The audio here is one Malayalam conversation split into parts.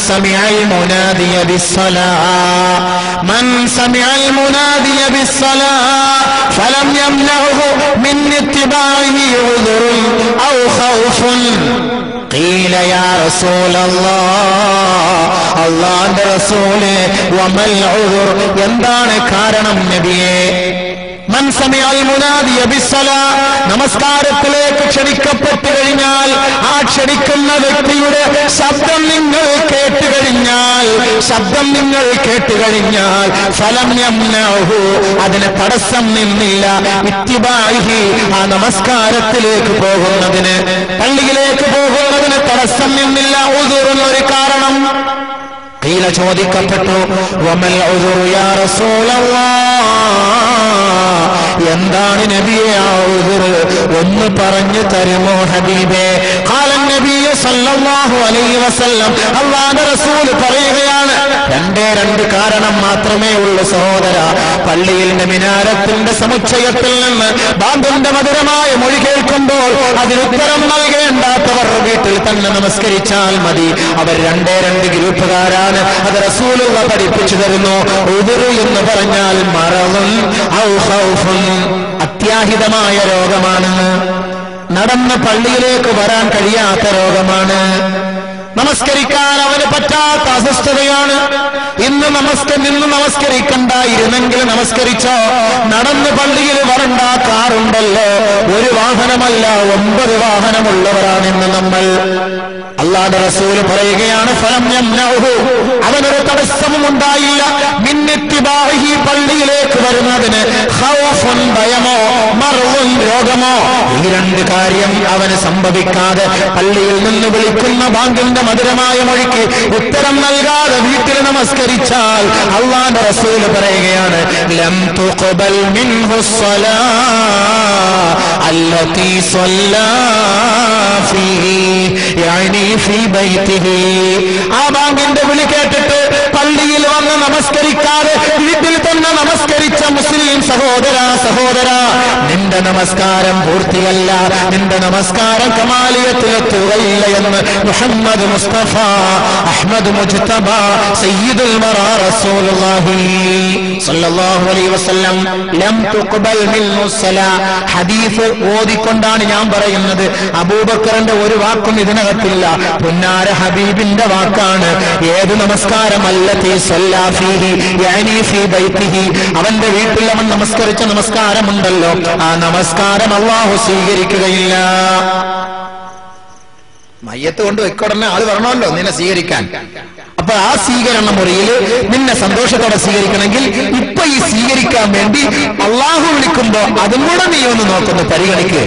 സമിഅൽ മുനാദിയ ബിസ്സലാ ഫലം യംനഉഹു മിൻ ഇത്തിബാഇഹി ഉദ്റുൻ ഔ ഖൗഫുൻ ഖീല യാ റസൂലല്ലാഹ്, അല്ലാഹുവിന്റെ റസൂലേ, വമൽ ഉദ്ർ, എന്താണ് കാരണം നബിയേ? മൻ സമിഅൽ മുനാദിയ ബിസ്സലാ, നമസ്കാരത്തിലേക്ക് ക്ഷണിക്കപ്പെട്ടു കഴിഞ്ഞാൽ ആ ക്ഷണിക്കുന്ന വ്യക്തിയുടെ ശബ്ദം നിങ്ങൾ കേട്ടുകഴിഞ്ഞാൽ ഫലം യംനഉഹു, അതിന് തടസ്സം നിന്നില്ല, ഇത്തിബാഇഹി, ആ നമസ്കാരത്തിലേക്ക് പോകുന്നതിന്, പള്ളിയിലേക്ക് പോകുന്നതിന് തടസ്സം നിന്നില്ല. ഉദുറുൻ, ഒരു കാരണം. ഖീല, ചോദിക്കപ്പെട്ടു, വമൽ ഉദുറു യാ റസൂലല്ലാഹ്, എന്താണ് നബിയെ ആ ഉദുറ്, ഒന്ന് പറഞ്ഞു തരുമോ ഹബീബേ? ഖാല നബി സല്ലല്ലാഹു അലൈഹി വസല്ലം, അല്ലാഹുവിന്റെ റസൂൽ പറയുകയാണ്, രണ്ട് കാരണം മാത്രമേ ഉള്ളൂ സഹോദര. പള്ളിയിലെ മിനാരത്തിന്റെ സമുച്ചയത്തിൽ നിന്ന് ബാങ്കിന്റെ മധുരമായ മൊഴി കേൾക്കുമ്പോൾ അതിനുത്തരം നൽകേണ്ടാത്തവർ വീട്ടിൽ തന്നെ നമസ്കരിച്ചാൽ മതി. അവർ രണ്ട് ഗ്രൂപ്പുകാരാണ്. അത് റസൂലുള്ള പഠിപ്പിച്ചു തരുന്നു. ഉദുറ് എന്ന് പറഞ്ഞാൽ മറളുൻ ഔ ഖൗഫുൻ, അത്യാഹിതമായ രോഗമാണ്. നടന്ന് പള്ളിയിലേക്ക് വരാൻ കഴിയാത്ത രോഗമാണ്. നമസ്കരിക്കാൻ അവന് പറ്റാത്ത അസ്വസ്ഥതയാണ്. നിന്ന് നമസ്കരിക്കണ്ടായിരുന്നെങ്കിൽ നമസ്കരിച്ചോ. നടന്ന് പള്ളിയിൽ വരണ്ട, കാറുണ്ടല്ലോ. ഒരു വാഹനമല്ല 9 വാഹനമുള്ളവരാണ് ഇന്ന് നമ്മൾ. അല്ലാഹുവിന്റെ റസൂൽ പറയുകയാണ്, ഫലം യംനഉഹു, അവനൊരു തടസ്സവും ഉണ്ടായില്ല, മിൻ ഇത്തിബാഇഹി, പള്ളിയിലേക്ക് വരുന്നതിന്, ഖൗഫുൻ, ഭയമോ, മർഉൻ, രോഗമോ, ഈ 2 കാര്യം അവന് സംഭവിക്കാതെ പള്ളിയിൽ നിന്ന് വിളിക്കുന്ന ബാങ്കിന്റെ മധുരമായ മൊഴിക്ക് ഉത്തരം നൽകാതെ വീട്ടിൽ നമസ്കരിച്ചാൽ അല്ലാഹുവിന്റെ റസൂൽ പറയുകയാണ്, ലം തുഖബൽ മിൻഹു സ്വലാ അല്ലതി സ്വല്ലാ ഫീഹി, യഅനി ഫീ ബൈതിഹി. ആ ബാങ്കിന്റെ വിളി കേട്ടിട്ട് പള്ളിയിൽ വന്ന് നമസ്കരിക്കാതെ വീട്ടിൽ തന്നെ നമസ്കരിച്ച മുസ്ലിം സഹോദര, നിന്റെ നമസ്കാരം പൂർത്തിയല്ല, നിന്റെ നമസ്കാരം കമാലിയത്തിലെത്തുകയില്ല എന്ന് മുഹമ്മദ് മുസ്തഫ അഹ്മദ് മുജ്തബ സയ്യിദുൽ വറാ റസൂലുള്ളാഹി സ്വല്ലല്ലാഹു അലൈഹി വസല്ലം. ലം തുഖബൽ മിൻഹു സ്വലാ, ഹദീസ് ഓതിക്കൊണ്ടാണ് ഞാൻ പറയുന്നത്. അബൂബക്കറിന്റെ ഒരു വാക്കും ഇതിനകത്തില്ല, പുന്നാര ഹബീബിന്റെ വാക്കാണ്. ഏത് നമസ്കാരമല്ലതി സ്വല്ലാ ഫീഹി യഅനി ഫീ ബൈതിഹി, അവന്റെ വീട്ടിൽ അവൻ നമസ്കരിച്ച നമസ്കാരമുണ്ടല്ലോ, ആ നമസ്കാരം അല്ലാഹു സ്വീകരിക്കുകയില്ല. മയ്യത്ത് കൊണ്ട് വെക്കോടനെ ആള് വരണമല്ലോ നിന്നെ സ്വീകരിക്കാൻ. അപ്പൊ ആ സ്വീകരണ മുറിയിൽ നിന്നെ സന്തോഷത്തോടെ സ്വീകരിക്കണമെങ്കിൽ ഇപ്പൊ ഈ സ്വീകരിക്കാൻ വേണ്ടി അള്ളാഹു വിളിക്കുമ്പോ അതും കൂടെ നീ ഒന്ന് നോക്കുന്നു, പരിഗണിക്ക്.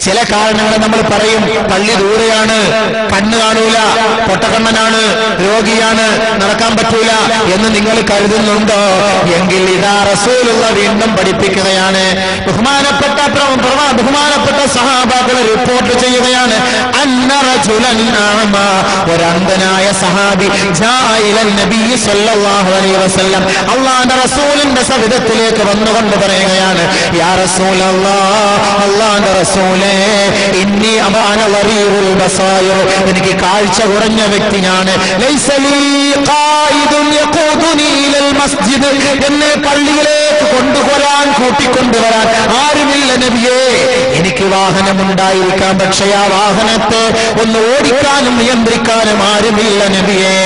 ചില കാരണങ്ങൾ നമ്മൾ പറയും, പള്ളി ദൂരെയാണ്, കണ്ണ് കാണൂല, പൊട്ടക്കണ്ണനാണ്, രോഗിയാണ്, നടക്കാൻ പറ്റൂല എന്ന് നിങ്ങൾ കരുതുന്നുണ്ടോ? എങ്കിൽ ഇതാ റസൂലുള്ള വീണ്ടും പഠിപ്പിക്കുകയാണ്. ബഹുമാനപ്പെട്ട സഹാബാക്കളെ റിപ്പോർട്ട് ചെയ്യുകയാണ്, അന്ന റജുലൻ അഅമ, ഒരന്ധനായ സഹാബി ജാഅ ഇലൻ നബി സ്വല്ലല്ലാഹു അലൈഹി വസല്ലം, അല്ലാഹുവിന്റെ റസൂലിന്റെ സവിധത്തിലേക്ക് വന്നുകൊണ്ട് പറയുകയാണ്, യാ റസൂലല്ലാഹ്, അല്ലാഹുവിന്റെ റസൂലേ, ഇന്നി അമാന വരീറുൽ ബസായിർ, എനിക്ക് കാഴ്ച കുറഞ്ഞ വ്യക്തിയാണ്. ലൈസ ലീ ഖായിദുൻ യഖൂദുനി ഇലൽ മസ്ജിദ്, എന്നെ പള്ളിയിലേക്ക് കൂട്ടിക്കൊണ്ടുവരാൻ ആരുമില്ല നബിയേ. എനിക്ക് വാഹനമുണ്ടായിരിക്കാം, പക്ഷേ ആ വാഹനത്തെ ഒന്ന് ഓടിക്കാനും നിയന്ത്രിക്കാനും ആരുമില്ല നബിയേ.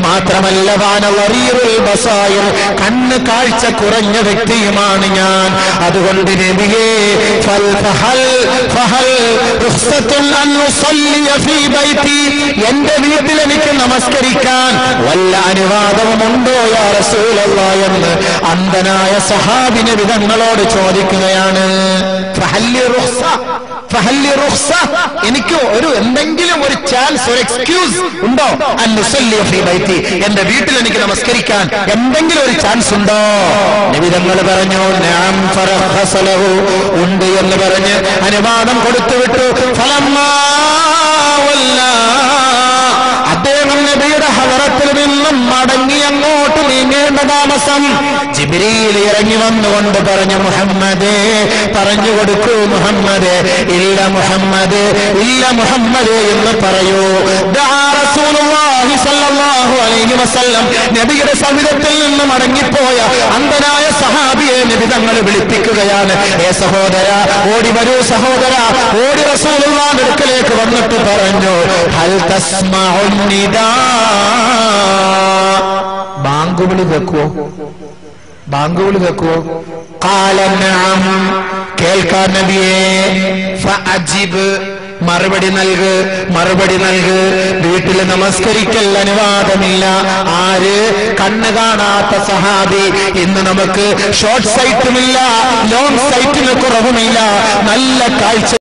മാത്രമല്ല വാന വരീറുൽ ബസായിർ, കണ്ണ് കാഴ്ച കുറഞ്ഞ വ്യക്തിയുമാണ് ഞാൻ. അതുകൊണ്ട് നബിയേ, എന്റെ വീട്ടിൽ എനിക്ക് നമസ്കരിക്കാൻ വല്ല അനുവാദവുമുണ്ടോ യാ റസൂലല്ലാഹ് എന്ന് അന്ധനായ സഹാബി നബി തങ്ങളോട് ചോദിക്കുകയാണ്. എനിക്ക് എന്തെങ്കിലും ഒരു ചാൻസ്, ഒരു എക്സ്ക്യൂസ് ഉണ്ടോ? എന്റെ വീട്ടിൽ എനിക്ക് നമസ്കരിക്കാൻ എന്തെങ്കിലും ഒരു ചാൻസ് ഉണ്ടോ? നബി തങ്ങൾ പറഞ്ഞു, നഅം ഫറഖസലഹു, ഉണ്ട് എന്ന് പറഞ്ഞ് അനുവാദം കൊടുത്തുവിട്ടു. അദ്ദേഹം നബിയുടെ ഹദറത്തിൽ നിന്നും മടങ്ങി അങ്ങോട്ട് മുന്നോട്ട് നീങ്ങേണ്ട താമസം. ജിബ്രീൽ ഇറങ്ങി വന്നുകൊണ്ട് പറഞ്ഞു, മുഹമ്മദേ, പറഞ്ഞു കൊടുക്കൂ മുഹമ്മദേ. ഇല്ല മുഹമ്മദ്, ഇല്ല മുഹമ്മദ് എന്ന് പറയൂ. റസൂലുള്ളാഹി സ്വല്ലല്ലാഹു അലൈഹി വസല്ലം നബിയുടെ സവിധത്തിൽ നിന്ന് മടങ്ങിപ്പോയ അന്ധനായ സഹാബിയെ നബി തങ്ങൾ വിളിപ്പിക്കുകയാണ്. ഏ സഹോദര, ഓടി വരൂ സഹോദര. ഓടി റസൂലുള്ളാഹിന്റെ അടുക്കലേക്ക് വന്നിട്ട് പറഞ്ഞു, ഹൽ തസ്മഉൻ നിദാ, ബാങ്കുവിളി കേൾക്കുവോ? ബാങ്കുവിളി കേൾക്കുവോ? ഖാല നഅം, കേൾക്കാൻ നബിയേ. ഫഅജിബ്, മറുപടി നൽക്, മറുപടി നൽക്. വീട്ടിൽ നമസ്കരിക്കൽ അനുവാദമില്ല. ആര്? കണ്ണ് കാണാത്ത സഹാബി. ഇന്ന് നമുക്ക് ഷോർട്ട് സൈറ്റുമില്ല, ലോങ് സൈറ്റിന് കുറവുമില്ല, നല്ല കാഴ്ച